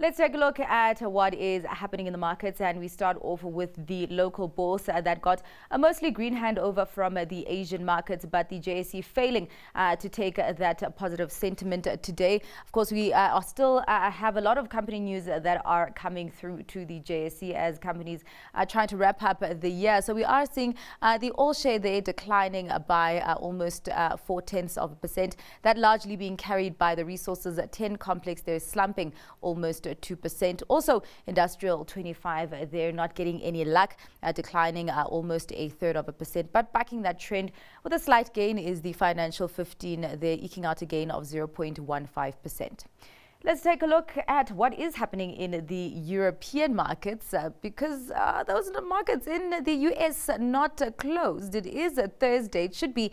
Let's take a look at what is happening in the markets, and we start off with the local bourse that got a mostly green handover from the Asian markets, but the JSE failing to take that positive sentiment today. Of course, we are still have a lot of company news that are coming through to the JSE as companies are trying to wrap up the year. So we are seeing the all share there declining by almost 0.4%. That largely being carried by the resources 10 complex. They're slumping almost 2%. Also, industrial 25, they're not getting any luck, declining almost 0.33%. But backing that trend with a slight gain is the financial 15. They're eking out a gain of 0.15%. Let's take a look at what is happening in the European markets because those markets in the US are not closed. It is a Thursday. It should be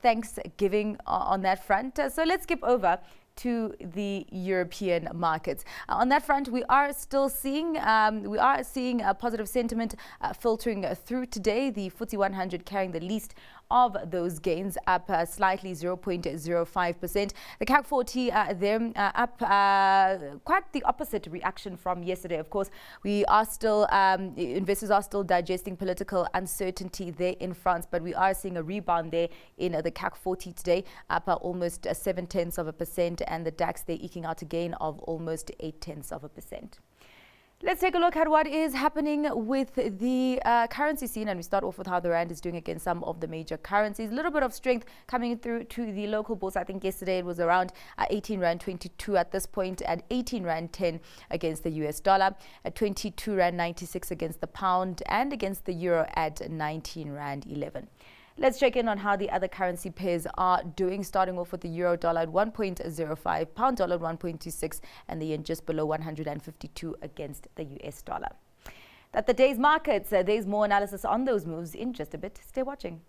Thanksgiving on that front. So let's skip over to the European markets. On that front, we are still seeing a positive sentiment filtering through today. The FTSE 100 carrying the least of those gains, up slightly 0.05%. The CAC 40 up quite the opposite reaction from yesterday. Of course, we are still investors are still digesting political uncertainty there in France, but we are seeing a rebound there in the CAC 40 today, up almost 0.7%, and the DAX they're eking out a gain of almost 0.8%. Let's take a look at what is happening with the currency scene, and we start off with how the rand is doing against some of the major currencies. A little bit of strength coming through to the local bourse. I think yesterday it was around 18 Rand 22 at this point, at 18 Rand 10 against the US dollar, at 22 Rand 96 against the pound, and against the euro at 19 Rand 11. Let's check in on how the other currency pairs are doing, starting off with the euro dollar at 1.05, pound dollar at 1.26, and the yen just below 152 against the US dollar. That's the day's markets. There's more analysis on those moves in just a bit. Stay watching.